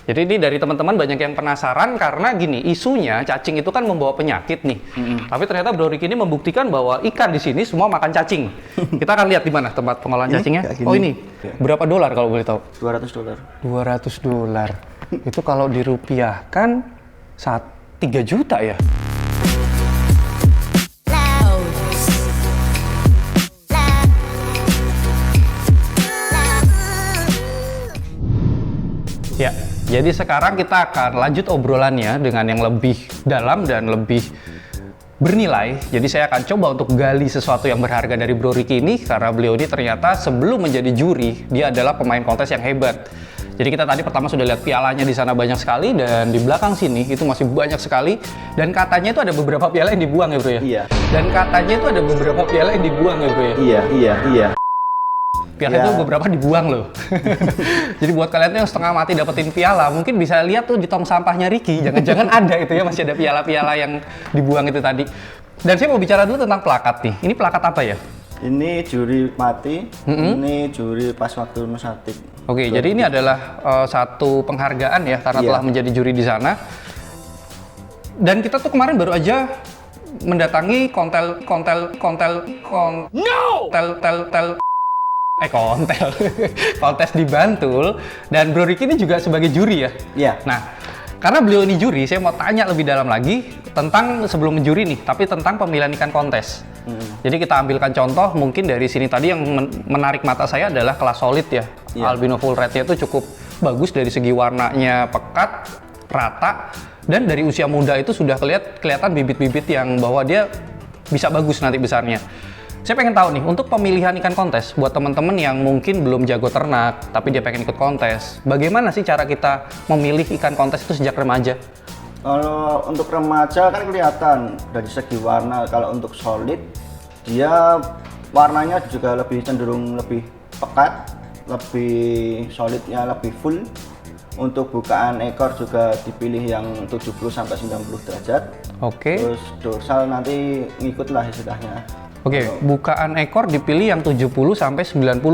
Jadi ini dari teman-teman banyak yang penasaran karena gini, isunya cacing itu kan membawa penyakit nih. Tapi ternyata Bro Ricky ini membuktikan bahwa ikan di sini semua makan cacing. Kita akan lihat di mana tempat pengolahan cacingnya. Oh ini, berapa dolar kalau boleh tahu? $200. $200. Itu kalau dirupiahkan 3 juta ya? Ya, jadi sekarang kita akan lanjut obrolannya dengan yang lebih dalam dan lebih bernilai. Jadi saya akan coba untuk gali sesuatu yang berharga dari Bro Ricky ini karena beliau ini ternyata sebelum menjadi juri, dia adalah pemain kontes yang hebat. Jadi kita tadi pertama sudah lihat pialanya di sana banyak sekali dan di belakang sini itu masih banyak sekali dan katanya itu ada beberapa piala yang dibuang ya Bro ya? Iya. Dan katanya itu ada beberapa piala yang dibuang ya Bro ya? Iya. Piala itu beberapa dibuang loh. Jadi buat kalian tuh yang setengah mati dapetin piala, mungkin bisa lihat tuh di tong sampahnya Ricky. Jangan-jangan ada itu ya, masih ada piala-piala yang dibuang itu tadi. Dan saya mau bicara dulu tentang plakat nih. Ini plakat apa ya? Ini juri mati, ini juri pas waktu Nusantip. Oke, jadi ini adalah satu penghargaan ya karena telah menjadi juri di sana. Dan kita tuh kemarin baru aja mendatangi kontes di Bantul dan Bro Ricky ini juga sebagai juri ya? Iya. Nah, karena beliau ini juri, saya mau tanya lebih dalam lagi tentang sebelum menjuri nih, tapi tentang pemilihan ikan kontes. Jadi kita ambilkan contoh mungkin dari sini tadi yang menarik mata saya adalah kelas solid ya. Albino full red-nya itu cukup bagus dari segi warnanya pekat, rata, dan dari usia muda itu sudah kelihatan bibit-bibit yang bahwa dia bisa bagus nanti besarnya. Saya pengen tahu nih, untuk pemilihan ikan kontes, buat teman-teman yang mungkin belum jago ternak, tapi dia pengen ikut kontes, bagaimana sih cara kita memilih ikan kontes itu sejak remaja? Kalau untuk remaja kan kelihatan dari segi warna, kalau untuk solid, dia warnanya juga lebih cenderung lebih pekat, lebih solidnya lebih full. Untuk bukaan ekor juga dipilih yang 70-90 derajat. Oke. Terus dorsal nanti ngikutlah istilahnya. Oke, bukaan ekor dipilih yang 70-90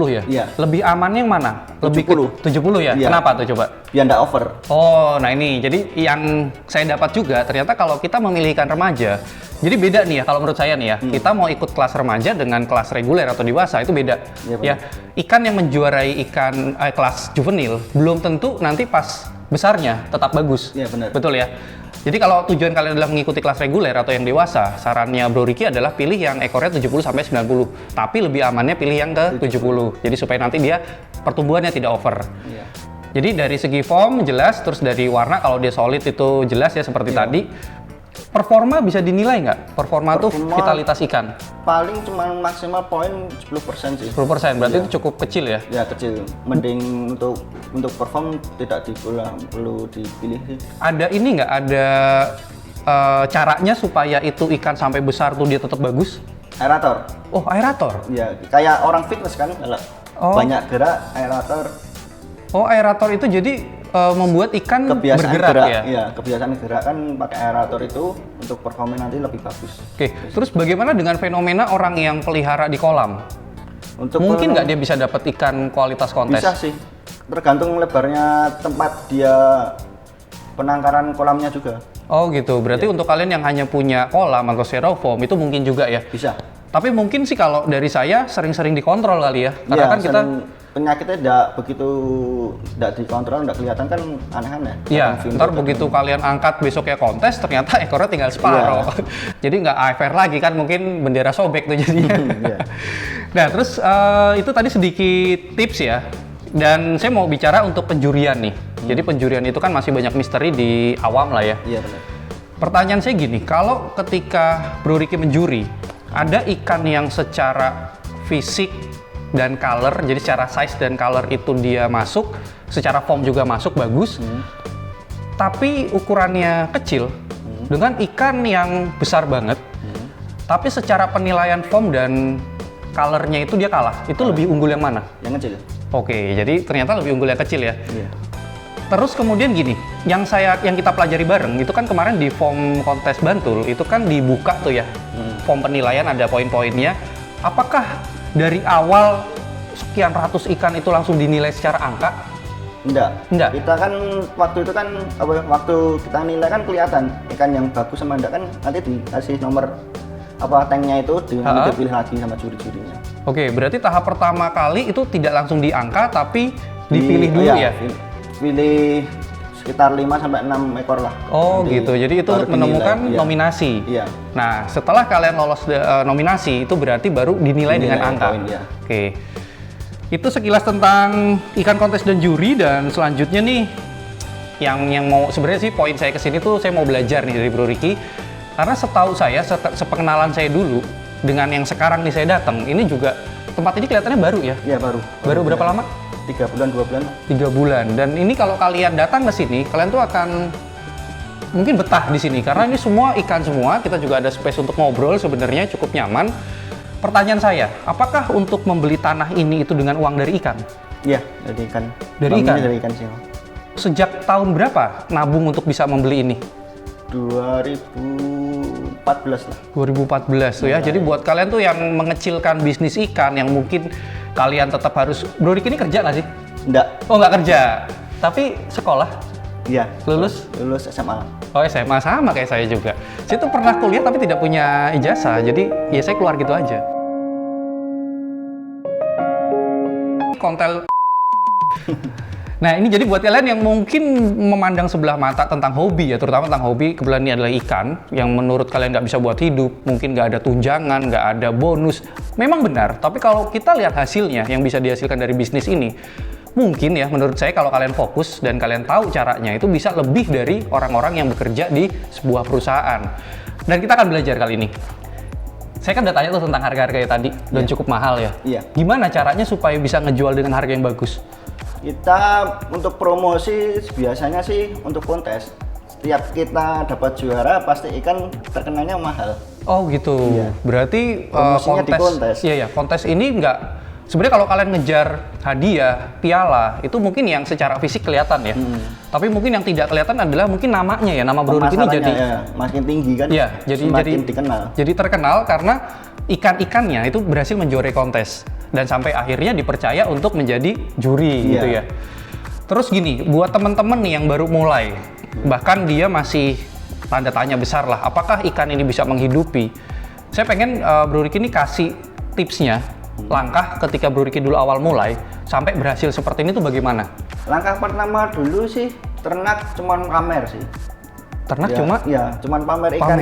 ya? Iya. Lebih aman yang mana? Lebih 70. 70 ya? Iya. Kenapa tuh coba? Biar nggak over. Oh, nah ini. Jadi yang saya dapat juga, ternyata kalau kita memilih ikan remaja, jadi beda nih ya kalau menurut saya nih ya, kita mau ikut kelas remaja dengan kelas reguler atau dewasa, itu beda. Iya, ya, ikan yang menjuarai kelas juvenil, belum tentu nanti pas besarnya tetap bagus. Iya, benar. Betul ya? Jadi kalau tujuan kalian adalah mengikuti kelas reguler atau yang dewasa, sarannya Bro Ricky adalah pilih yang ekornya 70-90. Tapi lebih amannya pilih yang ke 70. Jadi supaya nanti dia pertumbuhannya tidak over. Iya. Jadi dari segi form jelas, terus dari warna kalau dia solid itu jelas ya seperti tadi. Performa bisa dinilai nggak? Performa tuh vitalitas ikan. Paling cuma maksimal poin 10% sih. 10%, berarti itu cukup kecil ya? Ya kecil. Mending untuk perform tidak perlu dipilih sih. Ada ini nggak? Ada caranya supaya itu ikan sampai besar tuh dia tetap bagus? Aerator. Oh, aerator? Ya, kayak orang fitness kan, kalau banyak gerak, aerator. Oh, aerator itu jadi membuat ikan Kebiasaan bergerak gerak, ya? Iya, kebiasaan gerak kan pakai aerator itu untuk performa nanti lebih bagus. Oke, terus bagaimana dengan fenomena orang yang pelihara di kolam? Mungkin nggak dia bisa dapat ikan kualitas kontes? Bisa sih, tergantung lebarnya tempat dia penangkaran kolamnya juga. Oh gitu, berarti untuk kalian yang hanya punya kolam atau styrofoam itu mungkin juga ya? Bisa. Tapi mungkin sih kalau dari saya sering-sering dikontrol kali ya, karena kan kita penyakitnya tidak dikontrol, tidak kelihatan kan aneh-aneh. Iya, ntar begitu kalian angkat besoknya kontes, ternyata ekornya tinggal separuh. Jadi nggak AFR lagi kan, mungkin bendera sobek tuh jadinya. Nah, terus itu tadi sedikit tips ya. Dan saya mau bicara untuk penjurian nih. Jadi penjurian itu kan masih banyak misteri di awam lah ya. Iya benar. Pertanyaan saya gini, kalau ketika Bro Ricky menjuri, ada ikan yang secara fisik dan color, jadi secara size dan color itu dia masuk, secara form juga masuk bagus, tapi ukurannya kecil, dengan ikan yang besar banget, tapi secara penilaian form dan colornya itu dia kalah, itu lebih unggul yang mana? Yang kecil. Oke, jadi ternyata lebih unggul yang kecil ya. Iya. Terus kemudian gini, yang kita pelajari bareng itu kan kemarin di form kontes Bantul itu kan dibuka tuh ya, form penilaian ada poin-poinnya. Apakah dari awal sekian ratus ikan itu langsung dinilai secara angka? Enggak. Enggak? Kita kan waktu itu kan waktu kita nilai kan kelihatan ikan yang bagus sama enggak kan nanti dikasih nomor tanknya itu dipilih lagi sama juri-jurinya. Oke, berarti tahap pertama kali itu tidak langsung diangka tapi dipilih dulu ya? Pilih sekitar 5 sampai 6 ekor lah. Oh nanti gitu, jadi itu untuk menemukan nominasi. Iya. Nah, setelah kalian lolos nominasi, itu berarti baru dinilai dengan angka. Poin, ya. Oke. Itu sekilas tentang ikan kontes dan juri, dan selanjutnya nih yang mau sebenarnya sih poin saya kesini tuh saya mau belajar nih dari Bro Ricky, karena setahu saya sepengenalan saya dulu dengan yang sekarang nih saya datang, ini juga tempat ini kelihatannya baru ya? Iya baru. Baru berapa lama? 3 bulan 2 bulan. 3 bulan. Dan ini kalau kalian datang ke sini, kalian tuh akan mungkin betah di sini karena ini semua ikan semua. Kita juga ada space untuk ngobrol, sebenarnya cukup nyaman. Pertanyaan saya, apakah untuk membeli tanah ini itu dengan uang dari ikan? Iya, dari ikan. Dari ikan? Dari ikan sih. Sejak tahun berapa nabung untuk bisa membeli ini? 2014 lah. 2014 tuh ya. Jadi buat kalian tuh yang mengecilkan bisnis ikan, yang mungkin kalian tetap harus... Bro Ricky ini kerja nggak sih? Enggak. Oh, nggak kerja. Tapi sekolah? Iya. Lulus? Lulus SMA. Oh, SMA, sama kayak saya juga. Saya tuh pernah kuliah tapi tidak punya ijazah, jadi ya saya keluar gitu aja. Kontel. Nah, ini jadi buat kalian yang mungkin memandang sebelah mata tentang hobi ya, terutama tentang hobi, kebetulan ini adalah ikan, yang menurut kalian nggak bisa buat hidup, mungkin nggak ada tunjangan, nggak ada bonus. Memang benar, tapi kalau kita lihat hasilnya yang bisa dihasilkan dari bisnis ini, mungkin ya menurut saya kalau kalian fokus dan kalian tahu caranya, itu bisa lebih dari orang-orang yang bekerja di sebuah perusahaan. Dan kita akan belajar kali ini. Saya kan udah tanya tuh tentang harga-harganya tadi, dan cukup mahal ya. Iya. Gimana caranya supaya bisa ngejual dengan harga yang bagus? Kita untuk promosi biasanya sih untuk kontes. Setiap kita dapat juara pasti ikan terkenalnya mahal. Oh gitu. Iya. Berarti promosinya di kontes. Iya ya, kontes ini nggak. Sebenarnya kalau kalian ngejar hadiah, piala, itu mungkin yang secara fisik kelihatan ya. Tapi mungkin yang tidak kelihatan adalah mungkin namanya ya, nama Bro Ricky ini jadi makin tinggi kan. Iya, jadi dikenal. Jadi terkenal karena ikan-ikannya itu berhasil menjuarai kontes dan sampai akhirnya dipercaya untuk menjadi juri gitu ya. Terus gini, buat teman-teman nih yang baru mulai, bahkan dia masih tanda tanya besar lah, apakah ikan ini bisa menghidupi? Saya pengen Bro Ricky ini kasih tipsnya. Langkah ketika Bro Ricky dulu awal mulai sampai berhasil seperti ini tuh bagaimana? Langkah pertama dulu sih ternak cuman pamer sih. Ternak ya, cuma? Iya, cuman pamer ikan.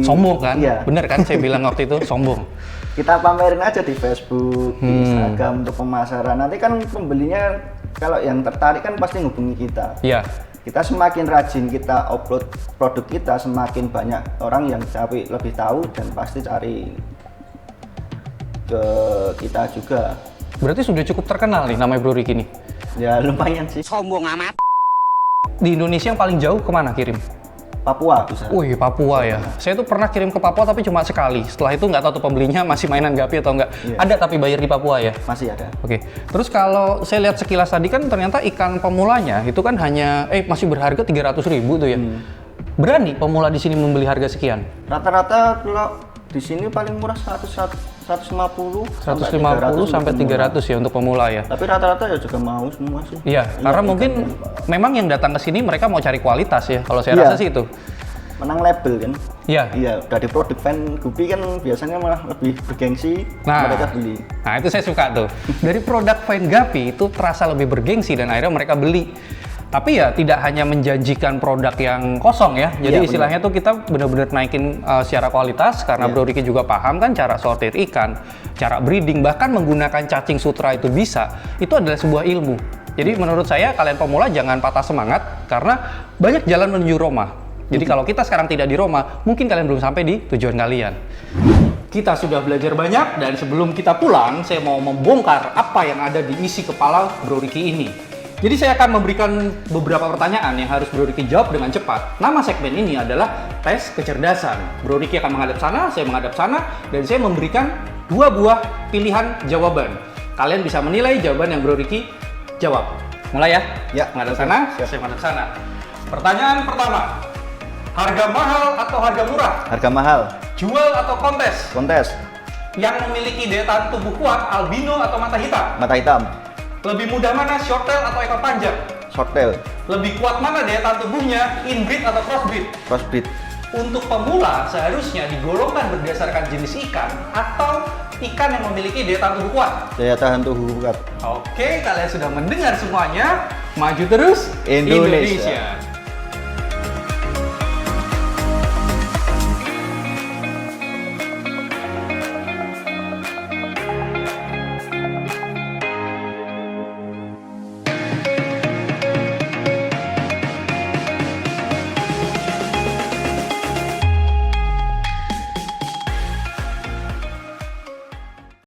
Sombong kan? Iya. Bener kan saya bilang waktu itu sombong. Kita pamerin aja di Facebook, di Instagram untuk pemasaran. Nanti kan pembelinya kalau yang tertarik kan pasti ngubungi kita. Iya. Kita semakin rajin kita upload produk kita, semakin banyak orang yang lebih tahu dan pasti cari ke kita juga. Berarti sudah cukup terkenal nih namanya Bro Ricky nih? Ya lumayan sih. Sombong amat. Di Indonesia yang paling jauh kemana kirim? Papua bisa. Wih, Papua ya. Saya tuh pernah kirim ke Papua tapi cuma sekali. Setelah itu nggak tahu tuh pembelinya masih mainan Gapi atau nggak. Iya. Ada tapi bayar di Papua ya? Masih ada. Oke. Terus kalau saya lihat sekilas tadi kan ternyata ikan pemulanya itu kan hanya masih berharga 300.000 tuh ya. Berani pemula di sini membeli harga sekian? Rata-rata kalau di sini paling murah 150 sampai 300 ya untuk pemula ya. Tapi rata-rata ya juga mau semua sih. Iya, karena mungkin memang yang datang ke sini mereka mau cari kualitas ya. Kalau saya rasa sih itu. Menang label kan. Iya. Iya, dari produk Van Gupi kan biasanya malah lebih bergengsi, mereka beli. Nah, itu saya suka tuh. Dari produk Van Gupi itu terasa lebih bergengsi dan akhirnya mereka beli. Tapi ya tidak hanya menjanjikan produk yang kosong ya. Jadi istilahnya tuh kita benar-benar naikin secara kualitas karena Bro Ricky juga paham kan cara sortir ikan, cara breeding, bahkan menggunakan cacing sutra itu bisa. Itu adalah sebuah ilmu. Jadi menurut saya kalian pemula jangan patah semangat karena banyak jalan menuju Roma. Jadi kalau kita sekarang tidak di Roma, mungkin kalian belum sampai di tujuan kalian. Kita sudah belajar banyak dan sebelum kita pulang, saya mau membongkar apa yang ada di isi kepala Bro Ricky ini. Jadi saya akan memberikan beberapa pertanyaan yang harus Bro Ricky jawab dengan cepat. Nama segmen ini adalah tes kecerdasan. Bro Ricky akan menghadap sana, saya menghadap sana, dan saya memberikan 2 buah pilihan jawaban. Kalian bisa menilai jawaban yang Bro Ricky jawab. Mulai ya? Ya. Menghadap sana, saya menghadap sana. Pertanyaan pertama. Harga mahal atau harga murah? Harga mahal. Jual atau kontes? Kontes. Yang memiliki daya tahan tubuh kuat, albino atau mata hitam? Mata hitam. Lebih mudah mana, shorttail atau ekor panjang? Shorttail, Lebih kuat mana daya tahan tubuhnya, inbreed atau crossbreed? crossbreed. Untuk pemula seharusnya digolongkan berdasarkan jenis ikan atau ikan yang memiliki daya tahan tubuh kuat. Daya tahan tubuh kuat. Oke, kalian sudah mendengar semuanya. Maju terus Indonesia.